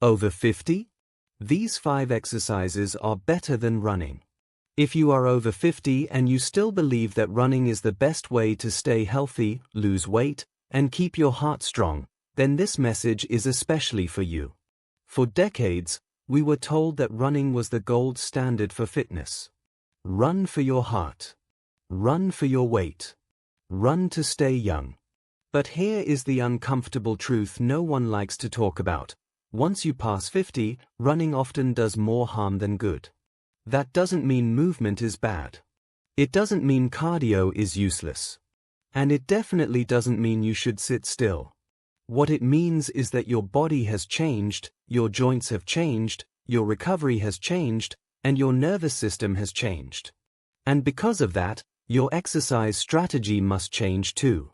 Over 50? These 5 exercises are better than running. If you are over 50 and you still believe that running is the best way to stay healthy, lose weight, and keep your heart strong, then this message is especially for you. For decades, we were told that running was the gold standard for fitness. Run for your heart. Run for your weight. Run to stay young. But here is the uncomfortable truth no one likes to talk about. Once you pass 50, running often does more harm than good. That doesn't mean movement is bad. It doesn't mean cardio is useless. And it definitely doesn't mean you should sit still. What it means is that your body has changed, your joints have changed, your recovery has changed, and your nervous system has changed. And because of that, your exercise strategy must change too.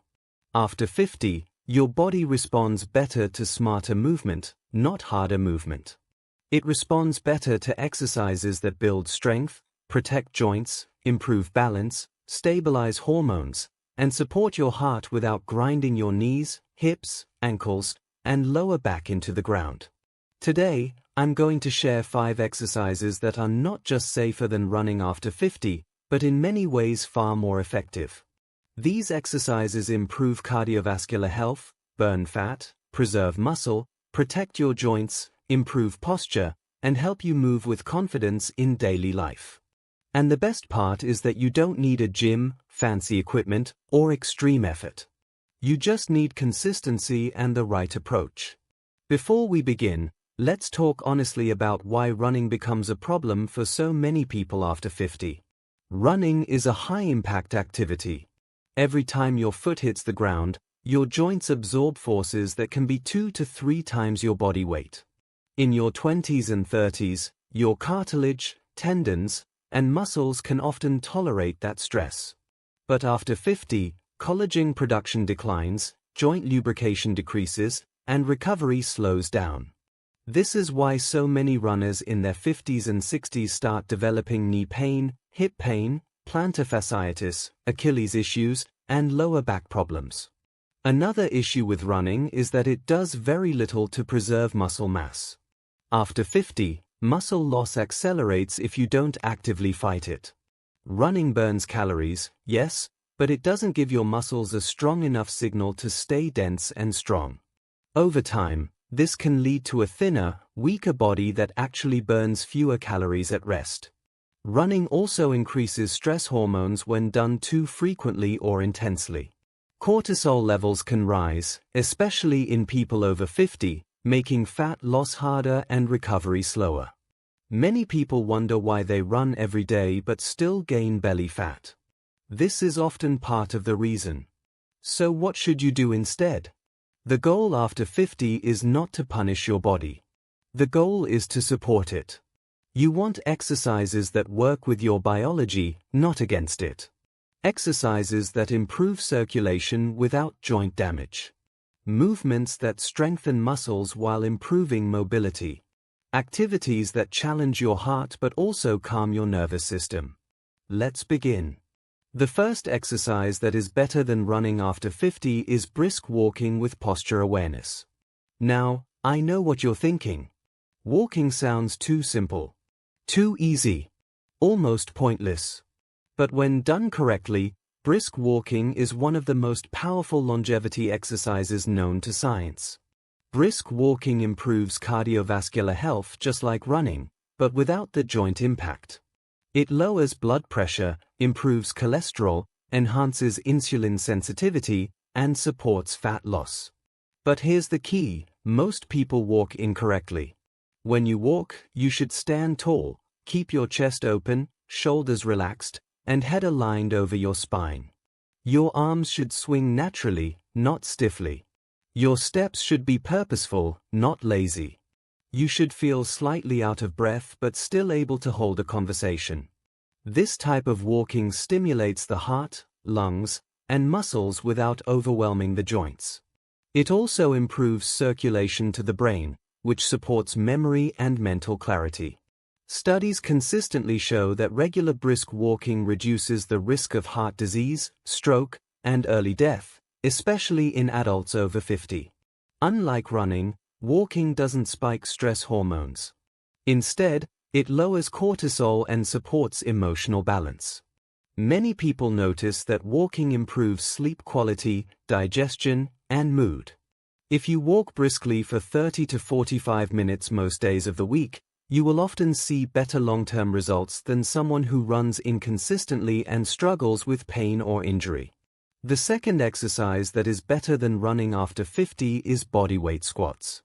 After 50, your body responds better to smarter movement, not harder movement. It responds better to exercises that build strength, protect joints, improve balance, stabilize hormones, and support your heart without grinding your knees, hips, ankles, and lower back into the ground. Today, I'm going to share 5 exercises that are not just safer than running after 50, but in many ways far more effective. These exercises improve cardiovascular health, burn fat, preserve muscle, protect your joints, improve posture, and help you move with confidence in daily life. And the best part is that you don't need a gym, fancy equipment, or extreme effort. You just need consistency and the right approach. Before we begin, let's talk honestly about why running becomes a problem for so many people after 50. Running is a high-impact activity. Every time your foot hits the ground, your joints absorb forces that can be 2 to 3 times your body weight. In your 20s and 30s, your cartilage, tendons, and muscles can often tolerate that stress. But after 50, collagen production declines, joint lubrication decreases, and recovery slows down. This is why so many runners in their 50s and 60s start developing knee pain, hip pain, plantar fasciitis, Achilles issues, and lower back problems. Another issue with running is that it does very little to preserve muscle mass. After 50, muscle loss accelerates if you don't actively fight it. Running burns calories, yes, but it doesn't give your muscles a strong enough signal to stay dense and strong. Over time, this can lead to a thinner, weaker body that actually burns fewer calories at rest. Running also increases stress hormones when done too frequently or intensely. Cortisol levels can rise, especially in people over 50, making fat loss harder and recovery slower. Many people wonder why they run every day but still gain belly fat. This is often part of the reason. So what should you do instead? The goal after 50 is not to punish your body. The goal is to support it. You want exercises that work with your biology, not against it. Exercises that improve circulation without joint damage. Movements that strengthen muscles while improving mobility. Activities that challenge your heart but also calm your nervous system. Let's begin. The first exercise that is better than running after 50 is brisk walking with posture awareness. Now, I know what you're thinking. Walking sounds too simple. Too easy. Almost pointless. But when done correctly, brisk walking is one of the most powerful longevity exercises known to science. Brisk walking improves cardiovascular health just like running, but without the joint impact. It lowers blood pressure, improves cholesterol, enhances insulin sensitivity, and supports fat loss. But here's the key: most people walk incorrectly. When you walk, you should stand tall, keep your chest open, shoulders relaxed, and head aligned over your spine. Your arms should swing naturally, not stiffly. Your steps should be purposeful, not lazy. You should feel slightly out of breath but still able to hold a conversation. This type of walking stimulates the heart, lungs, and muscles without overwhelming the joints. It also improves circulation to the brain, which supports memory and mental clarity. Studies consistently show that regular brisk walking reduces the risk of heart disease, stroke, and early death, especially in adults over 50. Unlike running, Walking doesn't spike stress hormones. Instead, it lowers cortisol and supports emotional balance. Many people notice that walking improves sleep quality, digestion, and mood. If you walk briskly for 30 to 45 minutes most days of the week, you will often see better long-term results than someone who runs inconsistently and struggles with pain or injury. The second exercise that is better than running after 50 is bodyweight squats.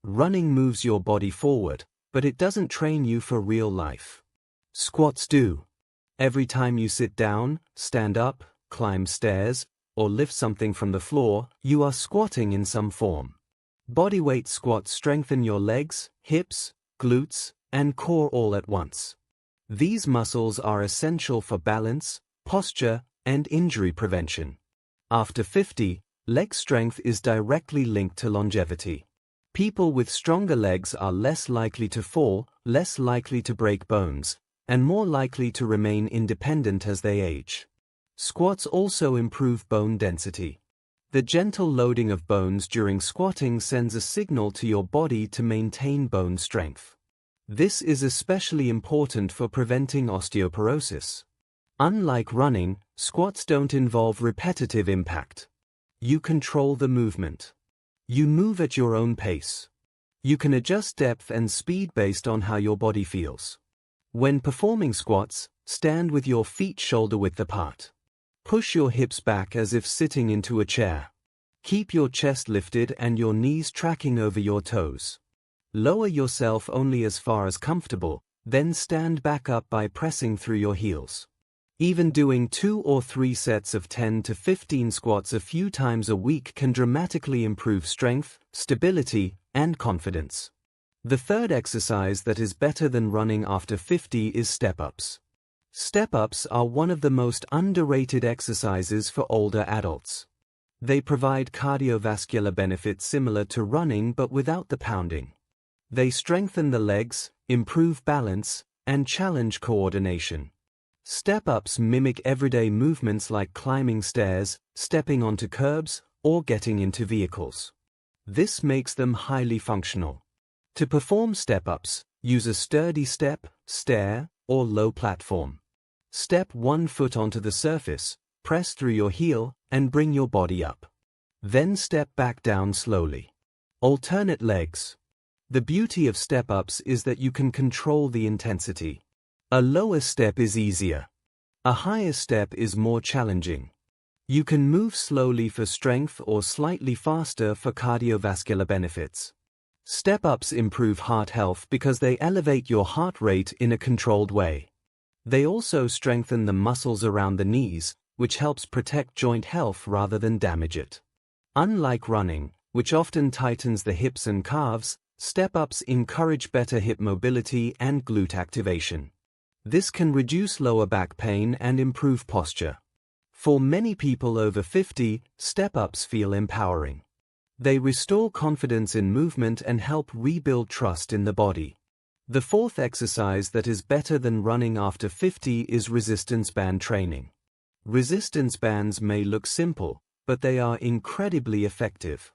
Running moves your body forward, but it doesn't train you for real life. Squats do. Every time you sit down, stand up, climb stairs, or lift something from the floor, you are squatting in some form. Bodyweight squats strengthen your legs, hips, glutes, and core all at once. These muscles are essential for balance, posture, and injury prevention. After 50, leg strength is directly linked to longevity. People with stronger legs are less likely to fall, less likely to break bones, and more likely to remain independent as they age. Squats also improve bone density. The gentle loading of bones during squatting sends a signal to your body to maintain bone strength. This is especially important for preventing osteoporosis. Unlike running, squats don't involve repetitive impact. You control the movement. You move at your own pace. You can adjust depth and speed based on how your body feels. When performing squats, stand with your feet shoulder-width apart. Push your hips back as if sitting into a chair. Keep your chest lifted and your knees tracking over your toes. Lower yourself only as far as comfortable, then stand back up by pressing through your heels. Even doing 2 or 3 sets of 10 to 15 squats a few times a week can dramatically improve strength, stability, and confidence. The third exercise that is better than running after 50 is step-ups. Step-ups are one of the most underrated exercises for older adults. They provide cardiovascular benefits similar to running but without the pounding. They strengthen the legs, improve balance, and challenge coordination. Step-ups mimic everyday movements like climbing stairs, stepping onto curbs, or getting into vehicles. This makes them highly functional. To perform step-ups, use a sturdy step, stair, or low platform. Step 1 foot onto the surface, press through your heel, and bring your body up. Then step back down slowly. Alternate legs. The beauty of step-ups is that you can control the intensity. A lower step is easier. A higher step is more challenging. You can move slowly for strength or slightly faster for cardiovascular benefits. Step-ups improve heart health because they elevate your heart rate in a controlled way. They also strengthen the muscles around the knees, which helps protect joint health rather than damage it. Unlike running, which often tightens the hips and calves, step-ups encourage better hip mobility and glute activation. This can reduce lower back pain and improve posture. For many people over 50, step-ups feel empowering. They restore confidence in movement and help rebuild trust in the body. The fourth exercise that is better than running after 50 is resistance band training. Resistance bands may look simple, but they are incredibly effective.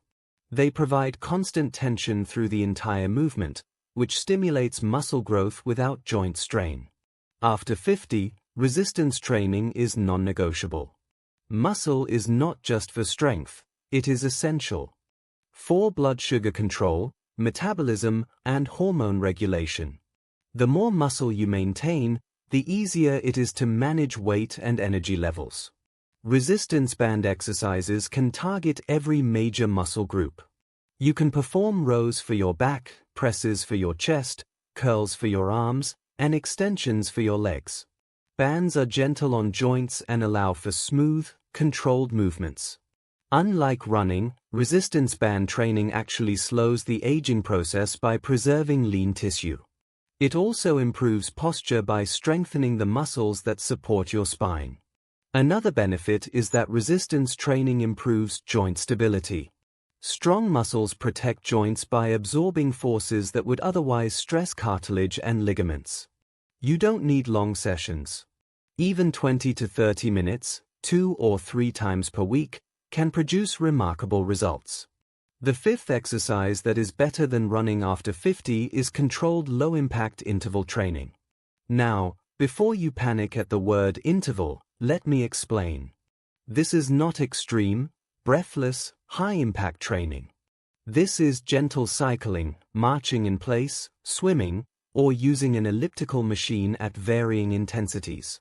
They provide constant tension through the entire movement, which stimulates muscle growth without joint strain. After 50, resistance training is non-negotiable. Muscle is not just for strength, it is essential for blood sugar control, metabolism, and hormone regulation. The more muscle you maintain, the easier it is to manage weight and energy levels. Resistance band exercises can target every major muscle group. You can perform rows for your back, presses for your chest, curls for your arms, and extensions for your legs. Bands are gentle on joints and allow for smooth, controlled movements. Unlike running, resistance band training actually slows the aging process by preserving lean tissue. It also improves posture by strengthening the muscles that support your spine. Another benefit is that resistance training improves joint stability. Strong muscles protect joints by absorbing forces that would otherwise stress cartilage and ligaments. You don't need long sessions. Even 20 to 30 minutes, 2 or 3 times per week, can produce remarkable results. The fifth exercise that is better than running after 50 is controlled low-impact interval training. Now, before you panic at the word interval, let me explain. This is not extreme, breathless, high-impact training. This is gentle cycling, marching in place, swimming, or using an elliptical machine at varying intensities.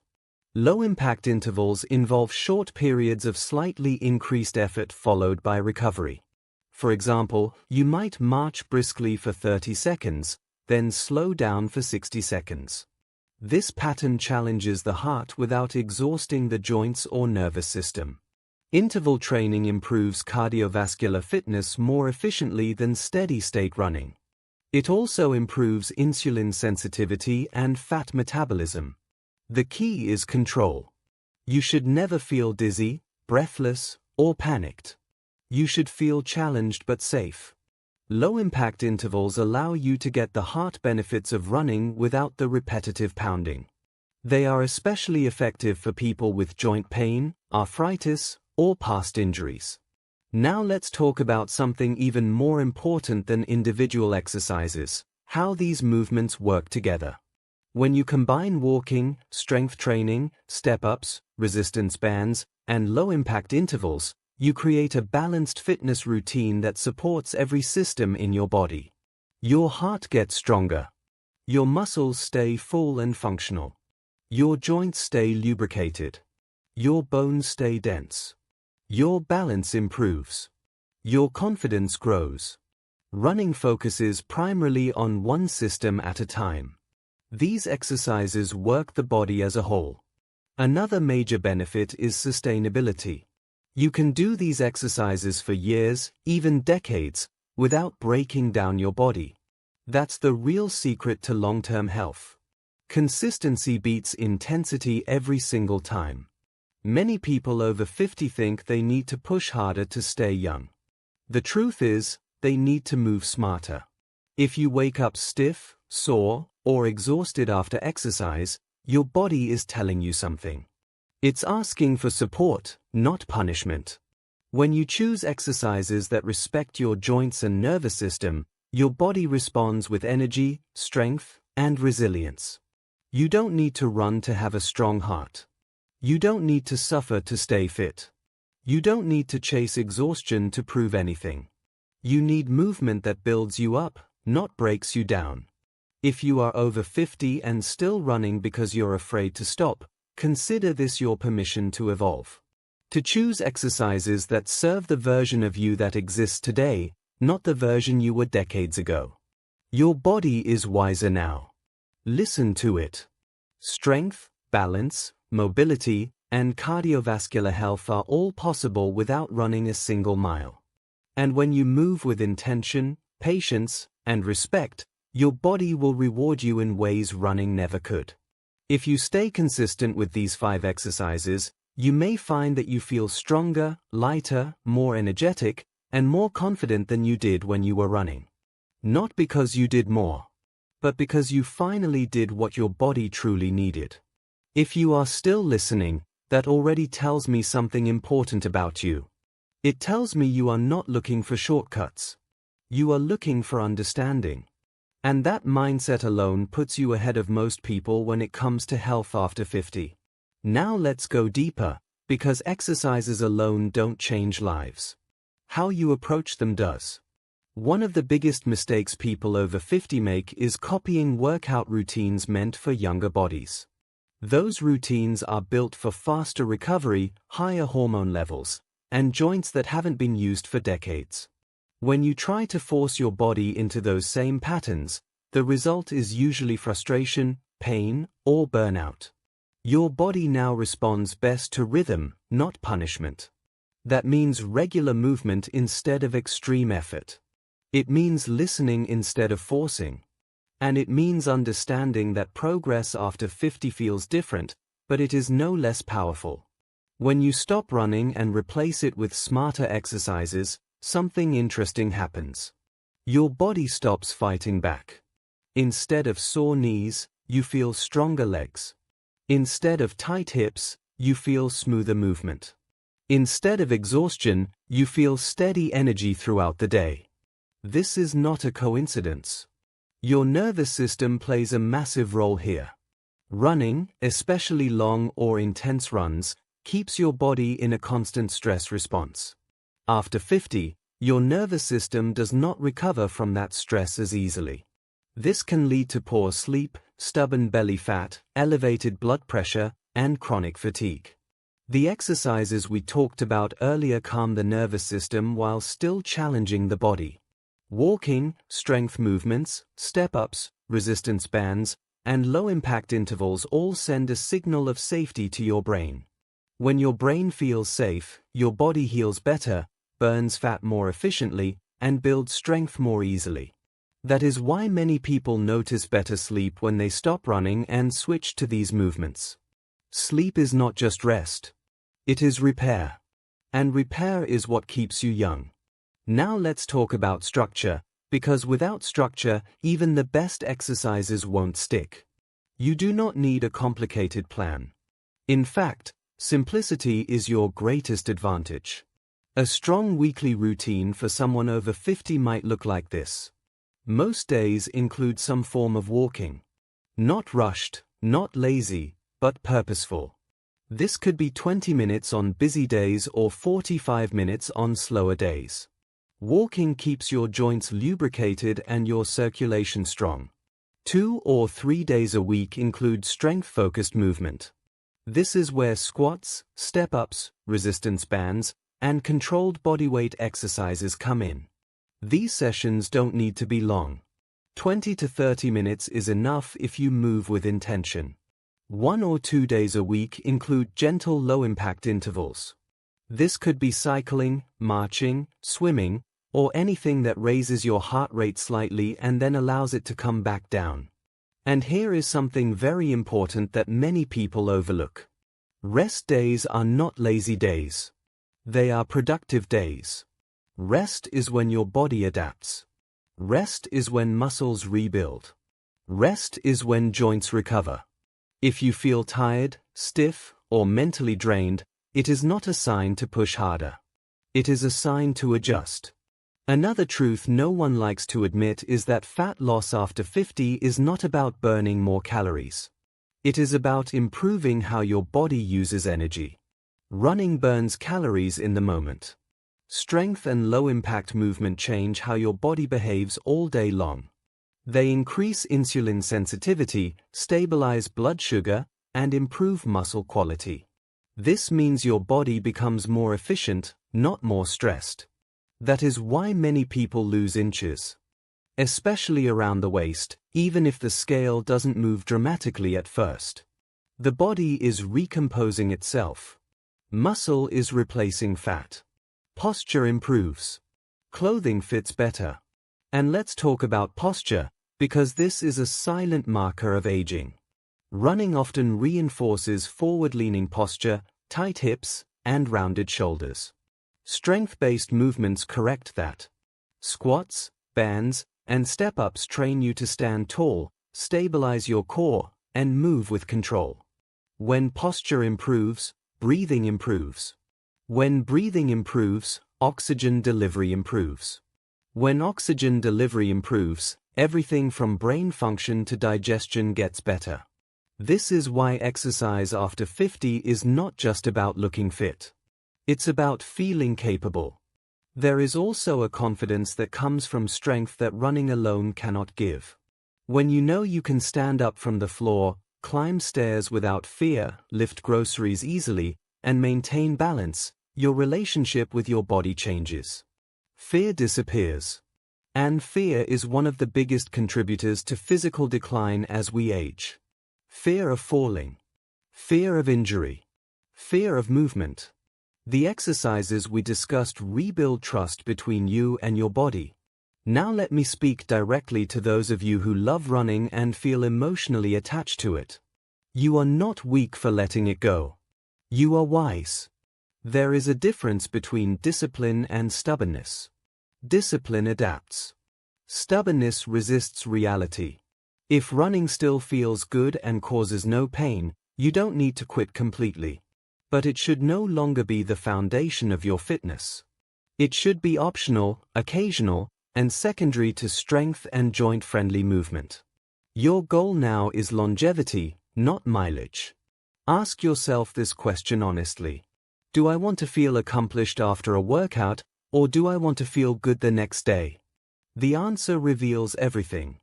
Low-impact intervals involve short periods of slightly increased effort followed by recovery. For example, you might march briskly for 30 seconds, then slow down for 60 seconds. This pattern challenges the heart without exhausting the joints or nervous system. Interval training improves cardiovascular fitness more efficiently than steady-state running. It also improves insulin sensitivity and fat metabolism. The key is control. You should never feel dizzy, breathless, or panicked. You should feel challenged but safe. Low-impact intervals allow you to get the heart benefits of running without the repetitive pounding. They are especially effective for people with joint pain, arthritis, or past injuries. Now let's talk about something even more important than individual exercises: how these movements work together. When you combine walking, strength training, step-ups, resistance bands, and low-impact intervals, you create a balanced fitness routine that supports every system in your body. Your heart gets stronger. Your muscles stay full and functional. Your joints stay lubricated. Your bones stay dense. Your balance improves. Your confidence grows. Running focuses primarily on one system at a time. These exercises work the body as a whole. Another major benefit is sustainability. You can do these exercises for years, even decades, without breaking down your body. That's the real secret to long-term health. Consistency beats intensity every single time. Many people over 50 think they need to push harder to stay young. The truth is, they need to move smarter. If you wake up stiff, sore, or exhausted after exercise, your body is telling you something. It's asking for support, not punishment. When you choose exercises that respect your joints and nervous system, your body responds with energy, strength, and resilience. You don't need to run to have a strong heart. You don't need to suffer to stay fit. You don't need to chase exhaustion to prove anything. You need movement that builds you up, not breaks you down. If you are over 50 and still running because you're afraid to stop, consider this your permission to evolve. To choose exercises that serve the version of you that exists today, not the version you were decades ago. Your body is wiser now. Listen to it. Strength, balance, mobility, and cardiovascular health are all possible without running a single mile. And when you move with intention, patience, and respect, your body will reward you in ways running never could. If you stay consistent with these 5 exercises, you may find that you feel stronger, lighter, more energetic, and more confident than you did when you were running. Not because you did more, but because you finally did what your body truly needed. If you are still listening, that already tells me something important about you. It tells me you are not looking for shortcuts. You are looking for understanding. And that mindset alone puts you ahead of most people when it comes to health after 50. Now let's go deeper, because exercises alone don't change lives. How you approach them does. One of the biggest mistakes people over 50 make is copying workout routines meant for younger bodies. Those routines are built for faster recovery, higher hormone levels, and joints that haven't been used for decades. When you try to force your body into those same patterns, the result is usually frustration, pain, or burnout. Your body now responds best to rhythm, not punishment. That means regular movement instead of extreme effort. It means listening instead of forcing. And it means understanding that progress after 50 feels different, but it is no less powerful. When you stop running and replace it with smarter exercises, something interesting happens. Your body stops fighting back. Instead of sore knees, you feel stronger legs. Instead of tight hips, you feel smoother movement. Instead of exhaustion, You feel steady energy throughout the day. This is not a coincidence. Your nervous system plays a massive role here. Running, especially long or intense runs, keeps your body in a constant stress response. After 50, your nervous system does not recover from that stress as easily. This can lead to poor sleep, stubborn belly fat, elevated blood pressure, and chronic fatigue. The exercises we talked about earlier calm the nervous system while still challenging the body. Walking, strength movements, step-ups, resistance bands, and low-impact intervals all send a signal of safety to your brain. When your brain feels safe, your body heals better, burns fat more efficiently, and builds strength more easily. That is why many people notice better sleep when they stop running and switch to these movements. Sleep is not just rest. It is repair. And repair is what keeps you young. Now let's talk about structure, because without structure, even the best exercises won't stick. You do not need a complicated plan. In fact, simplicity is your greatest advantage. A strong weekly routine for someone over 50 might look like this. Most days include some form of walking. Not rushed, not lazy, but purposeful. This could be 20 minutes on busy days or 45 minutes on slower days. Walking keeps your joints lubricated and your circulation strong. 2 or 3 days a week include strength-focused movement. This is where squats, step-ups, resistance bands, and controlled bodyweight exercises come in. These sessions don't need to be long. 20 to 30 minutes is enough if you move with intention. 1 or 2 days a week include gentle low-impact intervals. This could be cycling, marching, swimming, or anything that raises your heart rate slightly and then allows it to come back down. And here is something very important that many people overlook. Rest days are not lazy days. They are productive days. Rest is when your body adapts. Rest is when muscles rebuild. Rest is when joints recover. If you feel tired, stiff, or mentally drained, it is not a sign to push harder. It is a sign to adjust. Another truth no one likes to admit is that fat loss after 50 is not about burning more calories. It is about improving how your body uses energy. Running burns calories in the moment. Strength and low-impact movement change how your body behaves all day long. They increase insulin sensitivity, stabilize blood sugar, and improve muscle quality. This means your body becomes more efficient, not more stressed. That is why many people lose inches. Especially around the waist, even if the scale doesn't move dramatically at first. The body is recomposing itself. Muscle is replacing fat. Posture improves. Clothing fits better. And let's talk about posture, because this is a silent marker of aging. Running often reinforces forward-leaning posture, tight hips, and rounded shoulders. Strength-based movements correct that. Squats, bands, and step-ups train you to stand tall, stabilize your core, and move with control. When posture improves, breathing improves. When breathing improves, oxygen delivery improves. When oxygen delivery improves, everything from brain function to digestion gets better. This is why exercise after 50 is not just about looking fit. It's about feeling capable. There is also a confidence that comes from strength that running alone cannot give. When you know you can stand up from the floor, climb stairs without fear, lift groceries easily, and maintain balance, your relationship with your body changes. Fear disappears. And fear is one of the biggest contributors to physical decline as we age. Fear of falling. Fear of injury. Fear of movement. The exercises we discussed rebuild trust between you and your body. Now let me speak directly to those of you who love running and feel emotionally attached to it. You are not weak for letting it go. You are wise. There is a difference between discipline and stubbornness. Discipline adapts. Stubbornness resists reality. If running still feels good and causes no pain, you don't need to quit completely. But it should no longer be the foundation of your fitness. It should be optional, occasional, and secondary to strength and joint-friendly movement. Your goal now is longevity, not mileage. Ask yourself this question honestly. Do I want to feel accomplished after a workout, or do I want to feel good the next day? The answer reveals everything.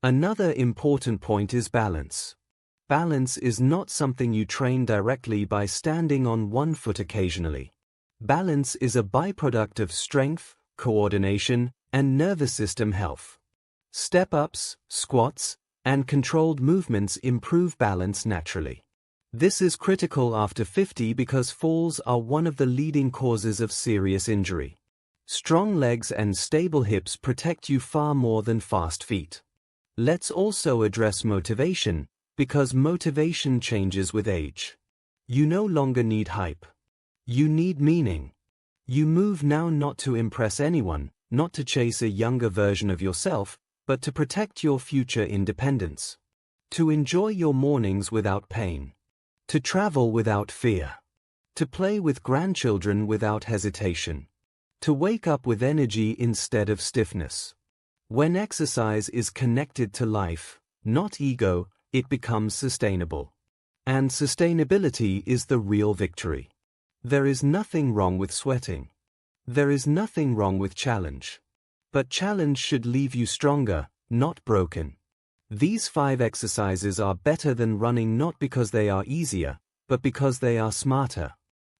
Another important point is balance. Balance is not something you train directly by standing on one foot occasionally. Balance is a byproduct of strength, coordination, and nervous system health. Step-ups, squats, and controlled movements improve balance naturally. This is critical after 50 because falls are one of the leading causes of serious injury. Strong legs and stable hips protect you far more than fast feet. Let's also address motivation, because motivation changes with age. You no longer need hype. You need meaning. You move now not to impress anyone, not to chase a younger version of yourself, but to protect your future independence. To enjoy your mornings without pain. To travel without fear. To play with grandchildren without hesitation. To wake up with energy instead of stiffness. When exercise is connected to life, not ego, it becomes sustainable. And sustainability is the real victory. There is nothing wrong with sweating. There is nothing wrong with challenge. But challenge should leave you stronger, not broken. These 5 exercises are better than running not because they are easier, but because they are smarter.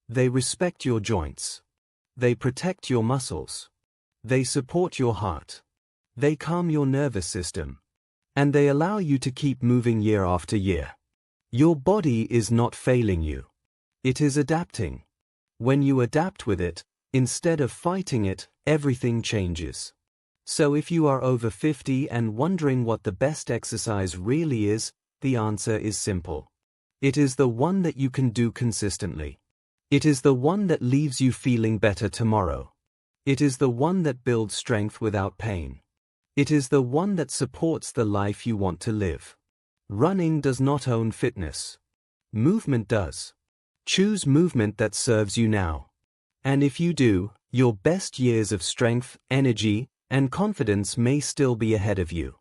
They respect your joints. They protect your muscles. They support your heart. They calm your nervous system. And they allow you to keep moving year after year. Your body is not failing you. It is adapting. When you adapt with it, instead of fighting it, everything changes. So if you are over 50 and wondering what the best exercise really is, the answer is simple. It is the one that you can do consistently. It is the one that leaves you feeling better tomorrow. It is the one that builds strength without pain. It is the one that supports the life you want to live. Running does not own fitness. Movement does. Choose movement that serves you now. And if you do, your best years of strength, energy, and confidence may still be ahead of you.